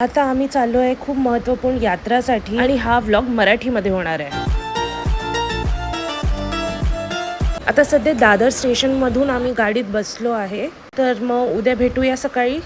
आता आम्ही चाललो आहे खूप महत्त्वपूर्ण यात्रासाठी आणि हा व्लॉग मराठीमध्ये होणार आहे. आता सध्या दादर स्टेशनमधून आम्ही गाडीत बसलो आहे. तर मग उद्या भेटूया सकाळी.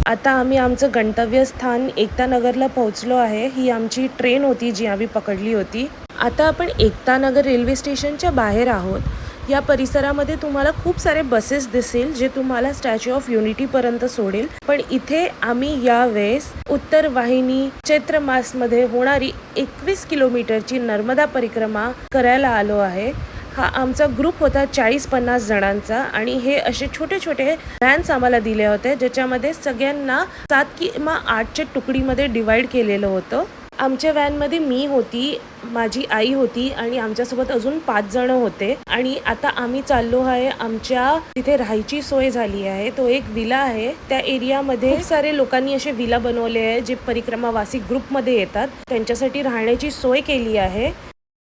आता आम्ही आमचं गंतव्यस्थान एकता नगरला पोहोचलो आहे. ही आमची ट्रेन होती जी आम्ही पकडली होती. आता आपण एकता नगर रेल्वे स्टेशनच्या बाहेर आहोत. या परिसरामध्ये तुम्हाला खूप सारे बसेस दिसेल जे तुम्हाला स्टॅच्यू ऑफ युनिटीपर्यंत सोडेल. पण इथे आम्ही यावेळेस उत्तर वाहिनी चैत्र मासमध्ये होणारी 21 किलोमीटरची नर्मदा परिक्रमा करायला आलो आहे. हा आमचा ग्रुप होता 40-50 जणांचा आणि हे असे छोटे छोटे व्हॅन्स आम्हाला दिले होते ज्याच्यामध्ये सगळ्यांना 7 किंवा 8च्या तुकडीमध्ये डिवाइड केलेलं होतं. आमच्या व्हॅनमध्ये मी होती, माझी आई होती आणि आमच्यासोबत अजून 5 जण होते. आणि आता आम्ही चाललो आहे. आमच्या तिथे राहायची सोय झाली आहे. तो एक विला आहे. त्या एरियामध्ये खूप सारे लोकांनी असे विला बनवले आहे जे परिक्रमावासी ग्रुपमध्ये येतात. त्यांच्यासाठी राहण्याची सोय केली आहे.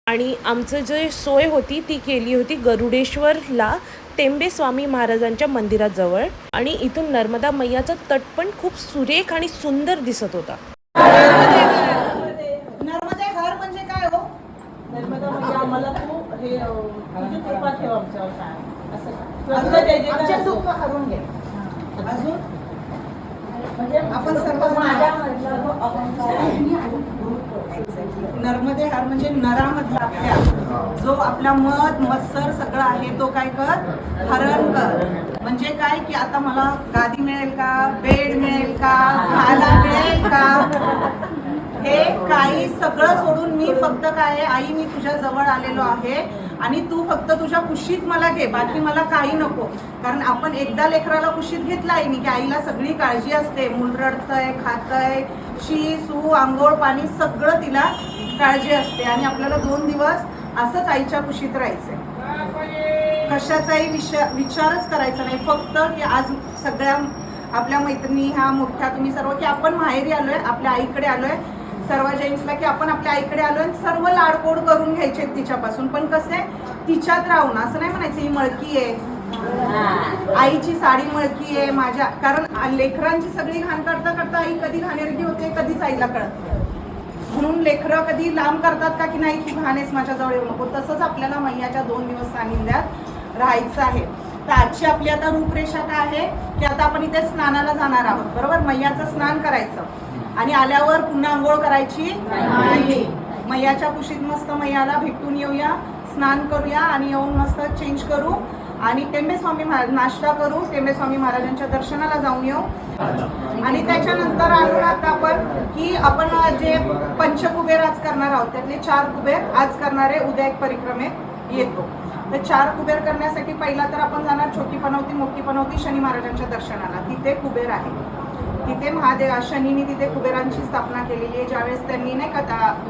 आणि आमचं जे सोय होती ती केली होती गरुडेश्वरला टेंबे स्वामी महाराजांच्या मंदिराजवळ. आणि इथून नर्मदा मैयाचा तट पण खूप सुरेख आणि सुंदर दिसत होता. नर्मदे घर म्हणजे काय हो? नर्मदा म्हणजे आम्हाला तू हे तुझी कृपा ठेव आमच्यावर काय असं आमचे दुःख हरून घे. अजून म्हणजे आपण सर्व नर्मदे हार म्हणजे नरामधला आपल्या जो आपला मध मत्सर सगळं आहे तो काय कर हरण कर. म्हणजे काय की आता मला गादी मिळेल का, बेड मिळेल का, खायला मिळेल का, हे काही सगळं सोडून मी फक्त काय आहे आई मी तुझ्या जवळ आलेलो आहे आणि तू फक्त तुझ्या कुशीत मला घे, बाकी मला काही नको. कारण आपण एकदा लेकराला कुशीत घेतला आहे की आईला सगळी काळजी असते. मूल रडतंय, खातंय, शी सू आंघोळ पाणी सगळं तिला काळजी असते आणि आपल्याला 2 दिवस असंच आईच्या कुशीत राहायचंय. कशाचाही विचारच करायचा नाही. फक्त की आज सगळ्या आपल्या मैत्रिणी ह्या मोठ्या तुम्ही सर्व की आपण माहेरी आलोय, आपल्या आईकडे आलोय. सर्व जेंट्सला की आपण आपल्या आईकडे आलोय, सर्व लाडकोड करून घ्यायचे तिच्यापासून. पण कसं आहे तिच्यात राहून असं नाही म्हणायचं ही मळकी आहे, आईची साडी मळकी आहे माझ्या. कारण लेकरांची सगळी घाण करता करता आई कधी घाणेरडी होते कधीच आईला कळत. म्हणून लेकरं कधी लांब करतात का की नाही की घाणेच माझ्याजवळ येऊ नको. तसंच आपल्याला मैयाच्या 2 दिवस सानिध्यात राहायचं आहे. तर आजची आपली आता रूपरेषा काय आहे की आता आपण इथे स्नानाला जाणार आहोत. बरोबर, मैयाचं स्नान करायचं आणि आल्यावर पुन्हा आंघोळ करायची नाही. मैयाच्या कुशीत मस्त मैयाला भेटून येऊया, स्नान करूया आणि येऊन मस्त चेंज करू आणि टेंबे स्वामी महाराज नाश्ता करू, टेंबे स्वामी महाराजांच्या दर्शनाला जाऊन येऊ. आणि त्याच्यानंतर आलो आता आपण की आपण जे पंचकुबेर आज करणार आहोत त्यातले 4 कुबेर आज करणारे उद्या एक परिक्रमेत येतो. तर 4 कुबेर करण्यासाठी पहिला तर आपण जाणार छोटी पनवती मोठी पनवती शनी महाराजांच्या दर्शनाला. तिथे कुबेर आहे. तिथे महादेव शनीने तिथे कुबेरांची स्थापना केलेली आहे. ज्यावेळेस त्यांनी नाही का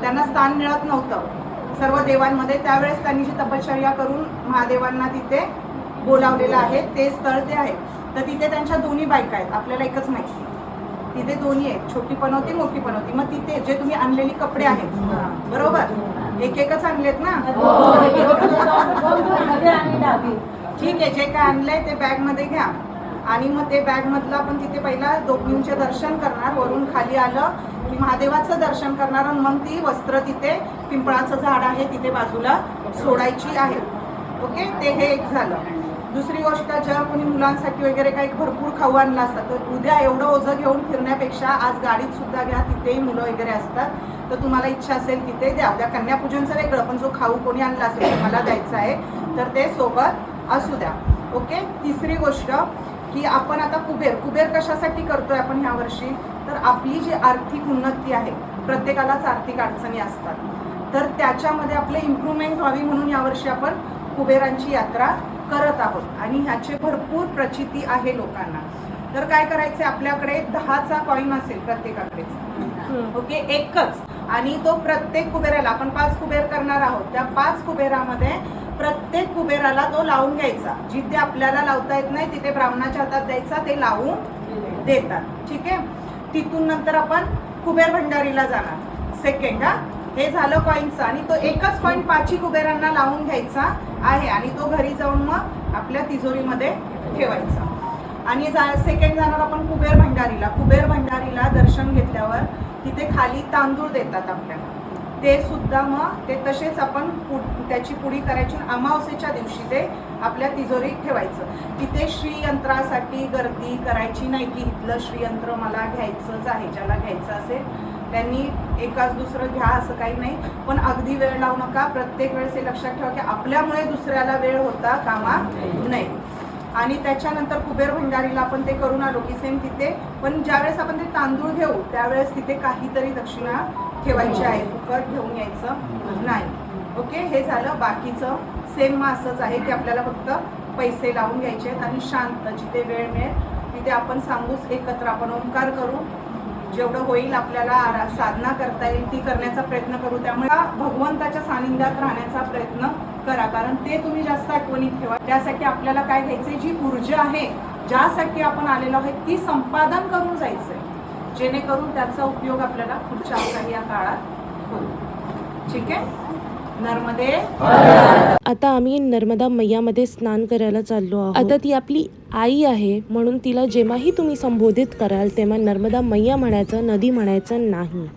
त्यांना स्थान मिळत नव्हतं सर्व देवांमध्ये, त्यावेळेस त्यांनी जी तपश्चर्या करून महादेवांना तिथे बोलावलेलं आहे ते स्थळ ते आहे. तर तिथे त्यांच्या दोन्ही बायका आहेत, आपल्याला एकच माहिती. तिथे दोन्ही आहेत, छोटी पनवती मोठी पनवती. मग तिथे जे तुम्ही आणलेली कपडे आहेत बरोबर एक एकच आणलेत ना, ठीक आहे. जे काय आणलंय ते बॅग मध्ये घ्या आणि मग ते बॅग मधलं आपण तिथे पहिला दोघींचे दर्शन करणार. वरून खाली आलं की महादेवाचं दर्शन करणार आणि मग ती वस्त्र तिथे पिंपळाचं झाड आहे तिथे बाजूला सोडायची आहे. ओके, ते हे एक झालं. दुसरी गोष्ट ज्या कोणी मुलांसाठी वगैरे काही भरपूर खाऊ आणलं असतं तर उद्या एवढं ओझं घेऊन फिरण्यापेक्षा आज गाडीत सुद्धा घ्या, तिथेही मुलं वगैरे असतात. तर तुम्हाला इच्छा असेल तिथे द्या. उद्या कन्यापूजनचं वेगळं, पण जो खाऊ कोणी आणला असेल मला द्यायचा आहे तर ते सोबत असू द्या. ओके. तिसरी गोष्ट की आपण आता कुबेर कशासाठी करतोय आपण ह्या वर्षी, तर आपली जी आर्थिक उन्नती आहे, प्रत्येकालाच आर्थिक अडचणी असतात, तर त्याच्यामध्ये आपले इम्प्रूव्हमेंट व्हावी म्हणून यावर्षी आपण कुबेरांची यात्रा करत आहोत आणि ह्याचे भरपूर प्रचिती आहे लोकांना. तर काय करायचे, आपल्याकडे 10चा कॉईन असेल प्रत्येकाकडेच, ओके, एकच. आणि तो प्रत्येक कुबेराला आपण 5 कुबेर करणार आहोत. त्या 5 कुबेरामध्ये प्रत्येक कुबेराला तो लावून घ्यायचा. जिथे आपल्याला लावता येत नाही तिथे ब्राह्मणाच्या हातात द्यायचा, ते लावून देतात. ठीक आहे. तिथून नंतर आपण कुबेर भंडारीला जाणार सेकंड. हे झालं कॉईनचं. आणि तो एकच कॉईन 5 कुबेरांना लावून घ्यायचा आहे आणि तो घरी जाऊन मग आपल्या तिजोरीमध्ये ठेवायचा. आणि सेकंड जाणार आपण कुबेर भंडारीला. कुबेर भंडारीला दर्शन घेतल्यावर तिथे खाली तांदूळ देतात आपल्याला, ते सुद्धा मग ते तसेच आपण त्याची पुडी करायची. अमावस्येच्या दिवशी ते आपल्या तिजोरीत ठेवायचं. तिथे श्रीयंत्रासाठी गर्दी करायची नाही की इथलं श्रीयंत्र मला घ्यायचंच आहे. ज्याला घ्यायचं असेल त्यांनी एकाच दुसरं घ्या असं काही नाही, पण अगदी वेळ लावू नका. प्रत्येक वेळेस हे लक्षात ठेवा की आपल्यामुळे दुसऱ्याला वेळ होता कामा नाही. आणि त्याच्यानंतर कुबेर भंडारीला आपण ते करून आलो की सेम तिथे, पण ज्यावेळेस आपण ते तांदूळ घेऊ त्यावेळेस तिथे काहीतरी दक्षिणा ठेवायची आहे, फुकट घेऊन यायचं नाही. ओके, हे झालं. बाकीचं सेम मग असंच आहे की आपल्याला फक्त पैसे लावून घ्यायचे आहेत आणि शांत जिथे वेळ मिळेल तिथे आपण सांगूच एकत्र आपण ओंकार करू. जेवढं होईल आपल्याला साधना करता येईल ती करण्याचा प्रयत्न करू. त्यामुळे भगवंताच्या सानिध्यात राहण्याचा प्रयत्न करा, कारण ते तुम्ही जास्त आठवणीत ठेवा. त्यासाठी आपल्याला काय घ्यायचंय, जी ऊर्जा आहे ज्यासाठी आपण आलेलो आहे ती संपादन करून जायचंय, जेणेकरून त्याचा उपयोग आपल्याला पुढच्या काही या काळात होईल. ठीक आहे. नर्मदे. आता आम्ही नर्मदा मैयामध्ये स्नान करायला चाललो आहोत. आता ती आपली आई आहे म्हणून तिला जेव्हाही तुम्ही संबोधित कराल तेव्हा नर्मदा मैया म्हणायचं, नदी म्हणायचं नाही.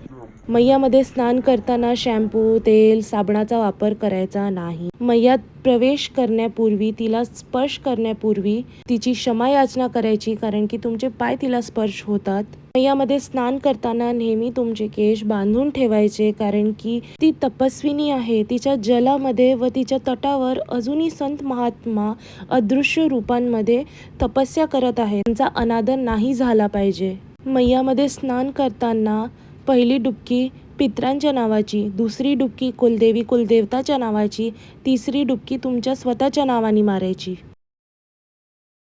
मैयामध्ये स्नान करताना शॅम्पू, तेल, साबणाचा वापर करायचा नाही. मैयात प्रवेश करण्यापूर्वी, तिला स्पर्श करण्यापूर्वी तिची क्षमा याचना करायची, कारण की तुमचे पाय तिला स्पर्श होतात. मैयामध्ये स्नान करताना नेहमी तुमचे केश बांधून ठेवायचे, कारण की ती तपस्विनी आहे. तिच्या जलामध्ये व तिच्या तटावर अजूनही संत महात्मा अदृश्य रूपांमध्ये तपस्या करत आहेत. त्यांचा अनादर नाही झाला पाहिजे. मैयामध्ये स्नान करताना पहिली डुबकी पित्रांच्या नावाची, दुसरी डुबकी कुलदेवी कुलदेवताच्या नावाची, तिसरी डुबकी तुमच्या स्वतःच्या नावाने मारायची.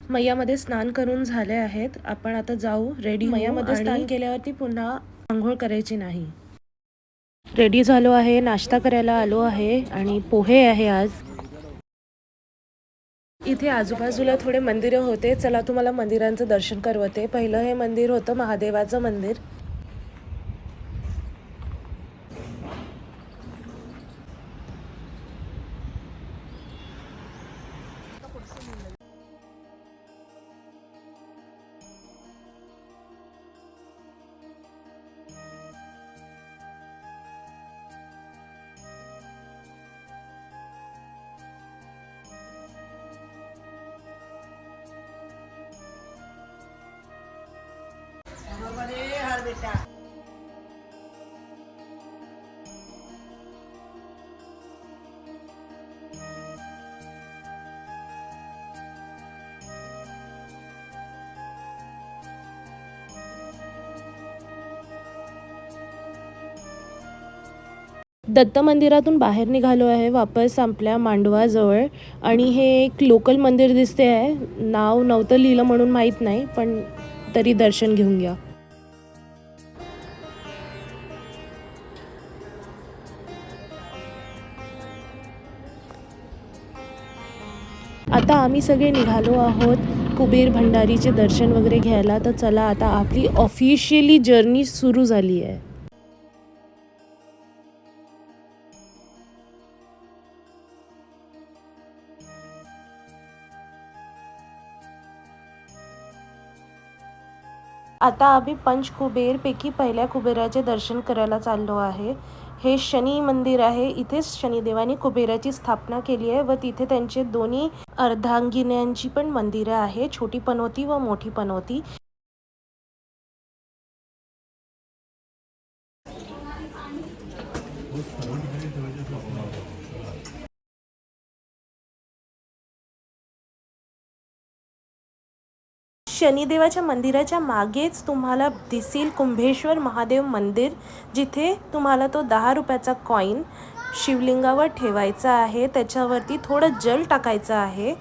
मैयामध्ये स्नान करून झाले आहेत. आपण आता जाऊ रेडी. मैयामध्ये स्नान केल्यावरती पुन्हा आंघोळ करायची नाही. रेडी झालो आहे, नाश्ता करायला आलो आहे आणि पोहे आहे आज. इथे आजूबाजूला थोडे मंदिरं होते. चला तुम्हाला मंदिरांचं दर्शन करवते. पहिलं हे मंदिर होतं महादेवाचं मंदिर. दत्त मंदिरातून बाहेर निघालो आहे वापस आपल्या मांडवाजवळ. आणि हे एक लोकल मंदिर दिसते आहे. नाव नव्हतं लिहिलं म्हणून माहीत नाही, पण तरी दर्शन घेऊन घ्या. आता आम्ही सगळे निघालो आहोत कुबेर भंडारीचे दर्शन वगैरे घ्यायला. तर चला, आता आपली ऑफिशियली जर्नी सुरू झाली आहे. आता आम्ही पंचकुबेर पैकी पहिल्या कुबेराचे दर्शन करायला चाललो आहे. हे शनी मंदिर आहे. इथेच शनिदेवानी कुबेराची स्थापना केली आहे व तिथे त्यांचे दोन्ही अर्धांगिन्यांची पण मंदिरं आहे, छोटी पनोती व मोठी पनोती. शनिदेवाच्या मंदिराच्या मागेच तुम्हाला दिसेल कुंभेश्वर महादेव मंदिर, जिथे तुम्हाला तो 10 रुपयाचा कॉईन शिवलिंगावर ठेवायचा आहे. त्याच्यावरती थोडं जल टाकायचं आहे.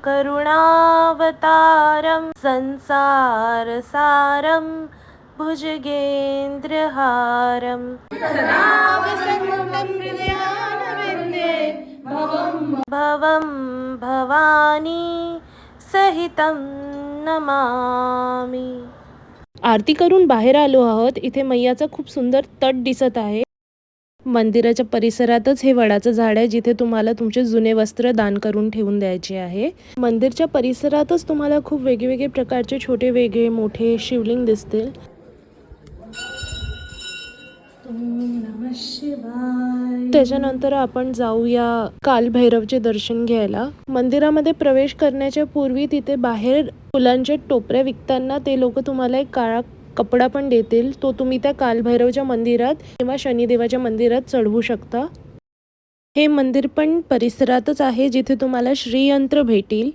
करुणावतारम भुजगेन्द्रहारं संसारसारं भुजगेन्द्रहारं सदा वसन्तं हृदयारविन्दे भवं भवानी सहितं नमामि. आरती करून बाहेर आलो आहोत. इथे मैयाचा खूप सुंदर तट दिसत आहे. मंदिराच्या परिसरातच हे वडाचं झाड आहे, जिथे तुम्हाला तुमचे जुने वस्त्र दान करून ठेवून द्यायचे आहे. मंदिरच्या परिसरातच तुम्हाला खूप वेगवेगळे प्रकारचे छोटे वेगळे मोठे शिवलिंग दिसतील. त्याच्यानंतर आपण जाऊया कालभैरवचे दर्शन घ्यायला. मंदिरामध्ये प्रवेश करण्याच्या पूर्वी तिथे बाहेर फुलांच्या टोपऱ्या विकताना ते लोक तुम्हाला एक काळा कपडा पण देतील. तो तुम्ही त्या कालभैरवच्या मंदिरात किंवा शनिदेवाच्या मंदिरात चढवू शकता. हे मंदिर पण परिसरातच आहे, जिथे तुम्हाला श्रीयंत्र भेटील.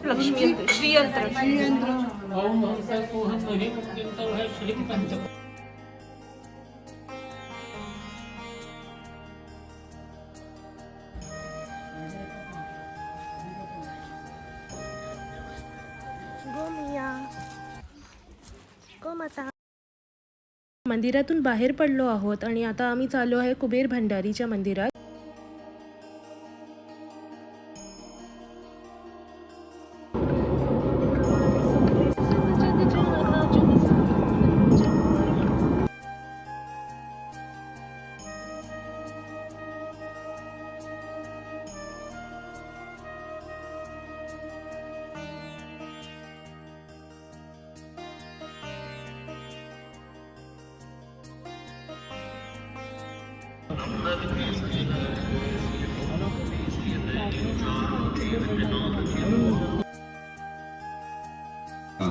लक्ष्मी श्रीयंत्र गोमिया गोमाता. मंदिरातून बाहेर पडलो आहोत आणि आता आम्ही चाललो आहे कुबेर भंडारीच्या मंदिरात.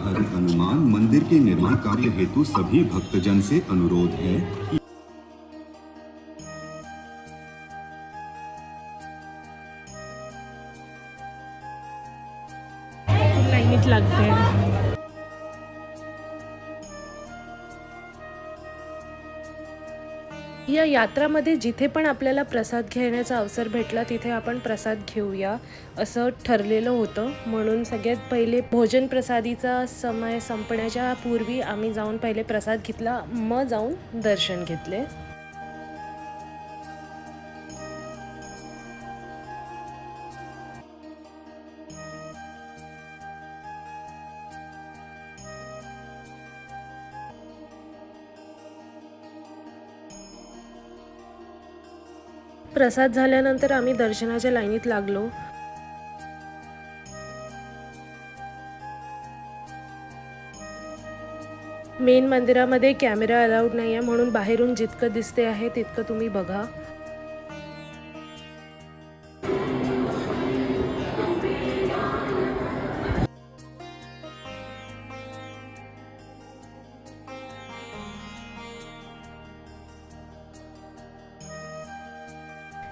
हर हनुमान मंदिर के निर्माण कार्य हेतु सभी भक्तजन से अनुरोध है कि लाईनीत लागते. या यात्रामध्ये जिथे पण आपल्याला प्रसाद घेण्याचा अवसर भेटला तिथे आपण प्रसाद घेऊया असं ठरलेलं होतं. म्हणून सगळ्यात पहिले भोजन प्रसादीचा समय संपण्याच्या पूर्वी आम्ही जाऊन पहिले प्रसाद घेतला, मग जाऊन दर्शन घेतले. प्रसाद झाल्यानंतर आम्ही दर्शनाच्या लाईनीत लागलो. मेन मंदिरामध्ये कॅमेरा अलाउड नाही आहे, म्हणून बाहेरून जितकं दिसते आहे तितकं तुम्ही बघा.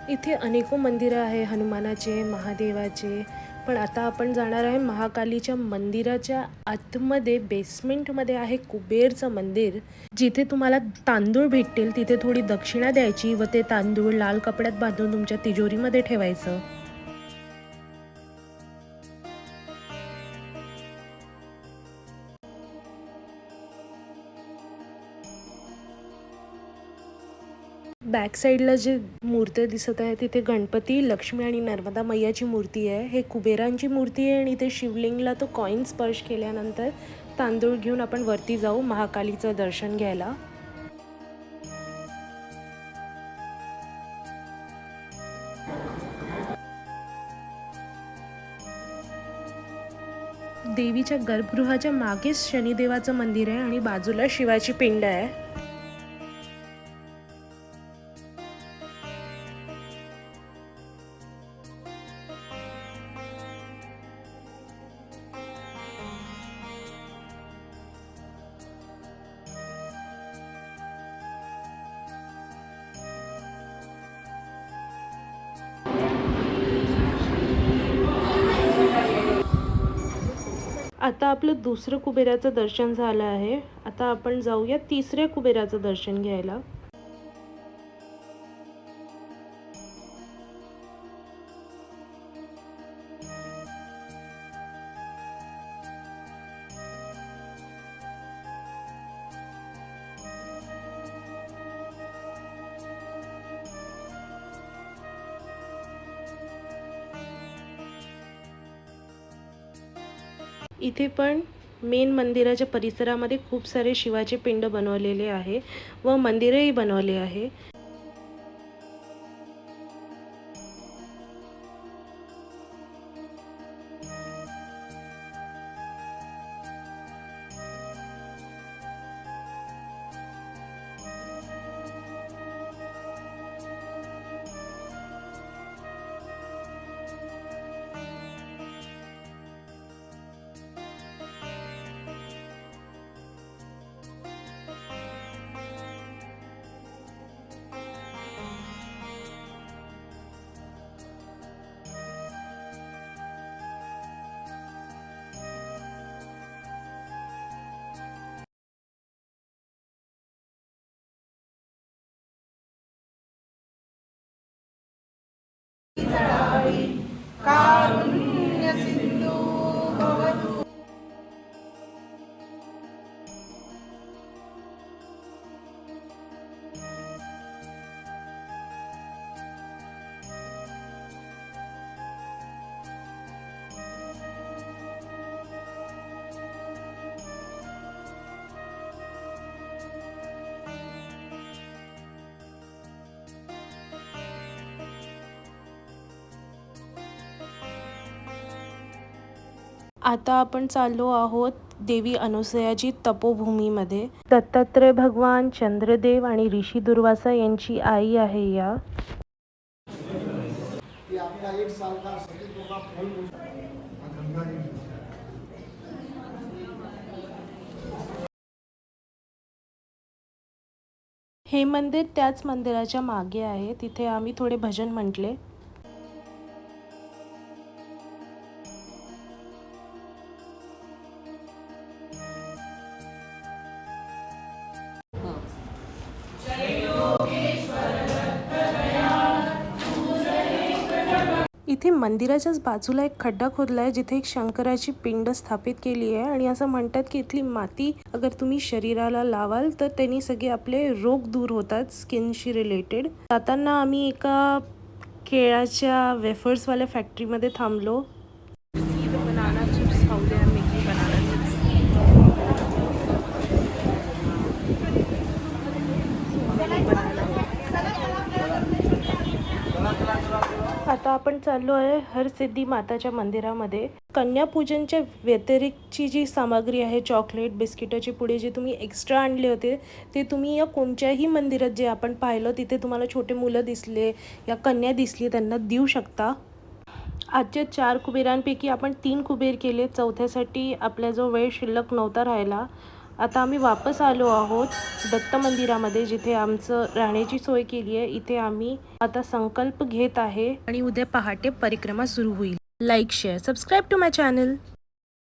इथे अनेको मंदिरं आहे, हनुमानाचे, महादेवाचे. पण आता आपण जाणार आहे महाकालीच्या मंदिराच्या आतमध्ये. बेसमेंटमध्ये आहे कुबेरचं मंदिर, जिथे तुम्हाला तांदूळ भेटतील. तिथे थोडी दक्षिणा द्यायची व ते तांदूळ लाल कपड्यात बांधून तुमच्या तिजोरीमध्ये ठेवायचं. बॅक साईडला जे मूर्ती दिसत आहे तिथे गणपती, लक्ष्मी आणि नर्मदा मैयाची मूर्ती आहे. हे कुबेरांची मूर्ती आहे आणि ते शिवलिंगला तो कॉईन स्पर्श केल्यानंतर तांदूळ घेऊन आपण वरती जाऊ महाकालीचं दर्शन घ्यायला. देवीच्या गर्भगृहाच्या मागेच शनिदेवाचं मंदिर आहे आणि बाजूला शिवाची पिंड आहे. आता आपलं दुसरं कुबेराचं दर्शन झालं आहे. आता आपण जाऊया तिसऱ्या कुबेराचं दर्शन घ्यायला. इथे पण मेन मंदिराच्या परिसरामध्ये खूप सारे शिवाचे पिंड बनवलेले आहे व मंदिरही बनवले आहे. कारुण्य सिंधू भवतु. आता आपण चाललो आहोत देवी अनुसयाची तपोभूमीमध्ये. दत्तात्रय भगवान, चंद्रदेव आणि ऋषी दुर्वासा यांची आई आहे या. हे मंदिर त्याच मंदिराच्या मागे आहे. तिथे आम्ही थोडे भजन म्हटले. इथे मंदिराच्याच बाजूला एक खड्डा खोदलाय जिथे एक शंकराची पिंड स्थापित केली आहे आणि असं म्हणतात की इथली माती अगर तुम्ही शरीराला लावाल तर त्यांनी सगळे आपले रोग दूर होतात स्किनशी रिलेटेड. जाताना आम्ही एका केळाच्या वेफर्सवाल्या फॅक्टरीमध्ये थांबलो. बनाना चिप्स खाऊ द्या. मेथी बनाना चिप्स. आता आपण चाललो आहे हरसिद्धी माताच्या मंदिरामध्ये. कन्यापूजनच्या व्यतिरिक्तची जी सामग्री आहे, चॉकलेट, बिस्किटाची पुडे जे तुम्ही एक्स्ट्रा आणले होते ते तुम्ही या कोणत्याही मंदिरात जे आपण पाहिलं तिथे तुम्हाला छोटे मुलं दिसले या कन्या दिसली त्यांना देऊ शकता. आजच्या 4 कुबेरांपैकी आपण 3 कुबेर केले. चौथ्यासाठी आपल्याजवळ वेळ शिल्लक नव्हता राहिला. आता आम्ही वापस आलो आहोत दत्त मंदिरामध्ये जिथे आमचं राहण्याची सोय केली आहे. इथे आम्ही आता संकल्प घेत आहे आणि उद्या पहाटे परिक्रमा सुरू होईल. Like, share, subscribe to my channel.